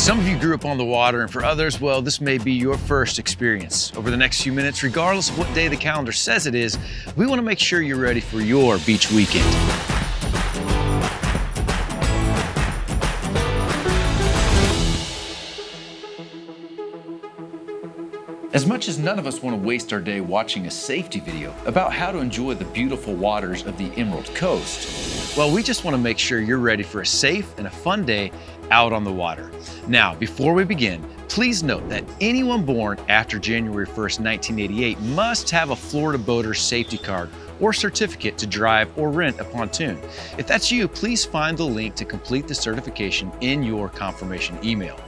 Some of you grew up on the water, and for others, well, this may be your first experience. Over the next few minutes, regardless of what day the calendar says it is, we want to make sure you're ready for your beach weekend. As much as none of us want to waste our day watching a safety video about how to enjoy the beautiful waters of the Emerald Coast, well, we just want to make sure you're ready for a safe and a fun day out on the water. Now, before we begin, please note that anyone born after January 1st, 1988 must have a Florida Boater safety card or certificate to drive or rent a pontoon. If that's you, please find the link to complete the certification in your confirmation email.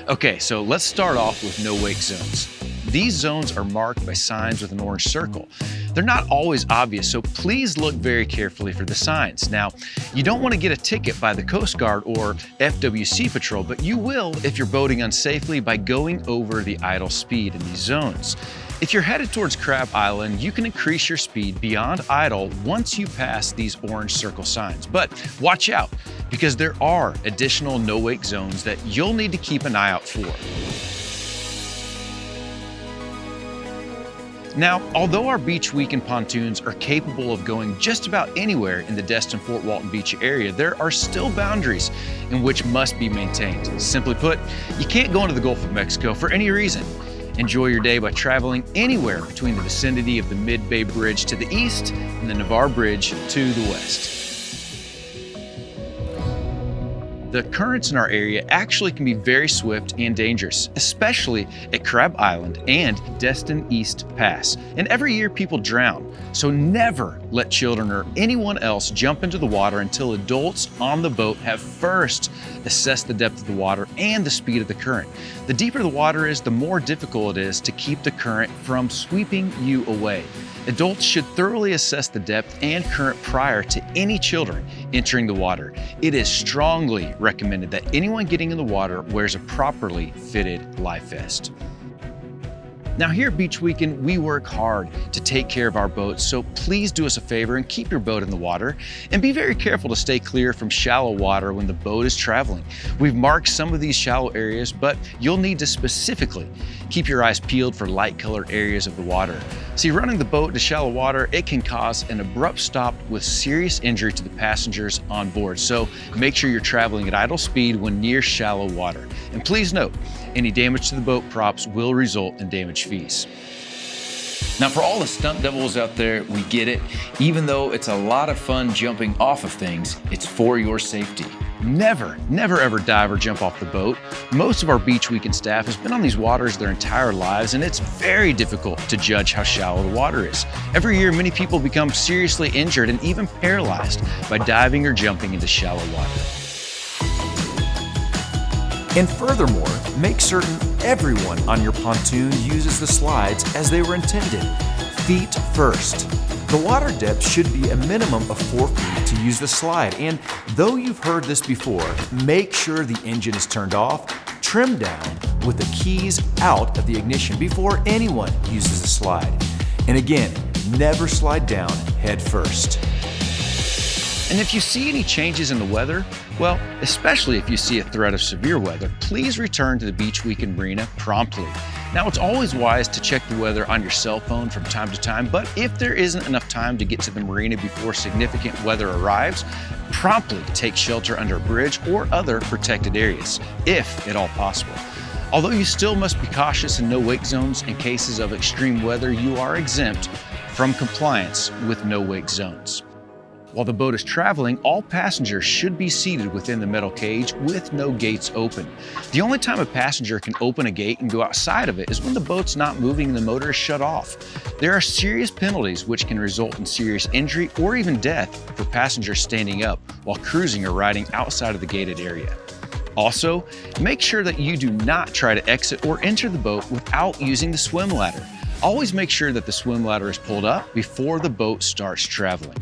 Okay, so let's start off with no wake zones. These zones are marked by signs with an orange circle. They're not always obvious, so please look very carefully for the signs. Now, you don't want to get a ticket by the Coast Guard or FWC Patrol, but you will if you're boating unsafely by going over the idle speed in these zones. If you're headed towards Crab Island, you can increase your speed beyond idle once you pass these orange circle signs. But watch out, because there are additional no-wake zones that you'll need to keep an eye out for. Now, although our beach weekend pontoons are capable of going just about anywhere in the Destin-Fort Walton Beach area, there are still boundaries in which must be maintained. Simply put, you can't go into the Gulf of Mexico for any reason. Enjoy your day by traveling anywhere between the vicinity of the Mid-Bay Bridge to the east and the Navarre Bridge to the west. The currents in our area actually can be very swift and dangerous, especially at Crab Island and Destin East Pass. And every year people drown, so never let children or anyone else jump into the water until adults on the boat have first assessed the depth of the water and the speed of the current. The deeper the water is, the more difficult it is to keep the current from sweeping you away. Adults should thoroughly assess the depth and current prior to any children entering the water. It is strongly recommended that anyone getting in the water wears a properly fitted life vest. Now here at Beach Weekend, we work hard to take care of our boats, so please do us a favor and keep your boat in the water, and be very careful to stay clear from shallow water when the boat is traveling. We've marked some of these shallow areas, but you'll need to specifically keep your eyes peeled for light colored areas of the water. See, running the boat into shallow water, it can cause an abrupt stop with serious injury to the passengers on board, so make sure you're traveling at idle speed when near shallow water. And please note, any damage to the boat props will result in damage fees. Now, for all the stunt devils out there, we get it. Even though it's a lot of fun jumping off of things, it's for your safety. Never ever dive or jump off the boat. Most of our Beach Weekend staff has been on these waters their entire lives, and it's very difficult to judge how shallow the water is. Every year, many people become seriously injured and even paralyzed by diving or jumping into shallow water. And furthermore, make certain everyone on your pontoon uses the slides as they were intended, feet first. The water depth should be a minimum of 4 feet to use the slide, and though you've heard this before, make sure the engine is turned off, trimmed down, with the keys out of the ignition before anyone uses the slide. And again, never slide down head first. And if you see any changes in the weather, well, especially if you see a threat of severe weather, please return to the Beach Weekend Marina promptly. Now, it's always wise to check the weather on your cell phone from time to time, but if there isn't enough time to get to the marina before significant weather arrives, promptly take shelter under a bridge or other protected areas, if at all possible. Although you still must be cautious in no-wake zones, in cases of extreme weather, you are exempt from compliance with no-wake zones. While the boat is traveling, all passengers should be seated within the metal cage with no gates open. The only time a passenger can open a gate and go outside of it is when the boat's not moving and the motor is shut off. There are serious penalties which can result in serious injury or even death for passengers standing up while cruising or riding outside of the gated area. Also, make sure that you do not try to exit or enter the boat without using the swim ladder. Always make sure that the swim ladder is pulled up before the boat starts traveling.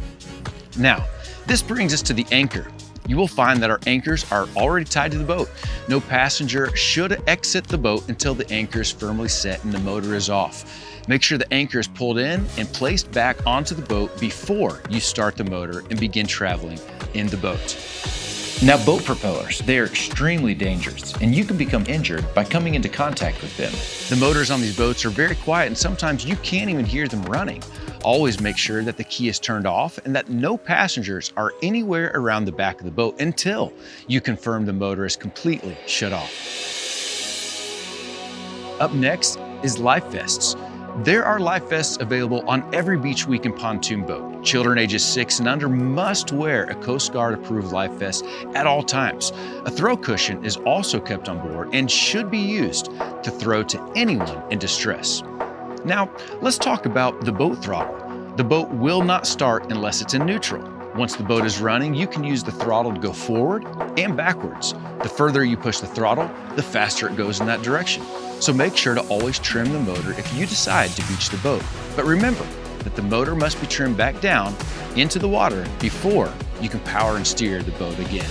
Now, this brings us to the anchor. You will find that our anchors are already tied to the boat. No passenger should exit the boat until the anchor is firmly set and the motor is off. Make sure the anchor is pulled in and placed back onto the boat before you start the motor and begin traveling in the boat. Now, boat propellers, they are extremely dangerous, and you can become injured by coming into contact with them. The motors on these boats are very quiet, and sometimes you can't even hear them running. Always make sure that the key is turned off and that no passengers are anywhere around the back of the boat until you confirm the motor is completely shut off. Up next is life vests. There are life vests available on every Beach Weekend pontoon boat. Children ages 6 and under must wear a Coast Guard approved life vest at all times. A throw cushion is also kept on board and should be used to throw to anyone in distress. Now, let's talk about the boat throttle. The boat will not start unless it's in neutral. Once the boat is running, you can use the throttle to go forward and backwards. The further you push the throttle, the faster it goes in that direction. So make sure to always trim the motor if you decide to beach the boat. But remember that the motor must be trimmed back down into the water before you can power and steer the boat again.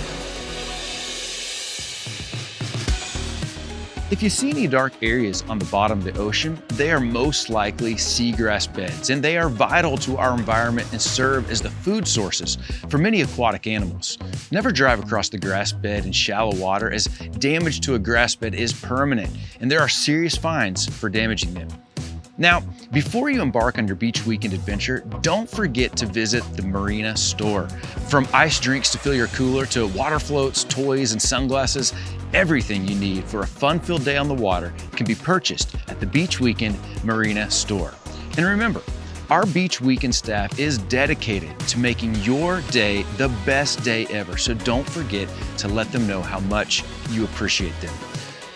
If you see any dark areas on the bottom of the ocean, they are most likely seagrass beds, and they are vital to our environment and serve as the food sources for many aquatic animals. Never drive across the grass bed in shallow water, as damage to a grass bed is permanent, and there are serious fines for damaging them. Now, before you embark on your beach weekend adventure, don't forget to visit the Marina store. From ice drinks to fill your cooler to water floats, toys, and sunglasses, everything you need for a fun-filled day on the water can be purchased at the Beach Weekend Marina store. And remember, our Beach Weekend staff is dedicated to making your day the best day ever, so don't forget to let them know how much you appreciate them.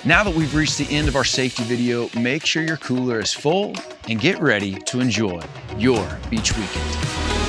Now that we've reached the end of our safety video, make sure your cooler is full and get ready to enjoy your beach weekend.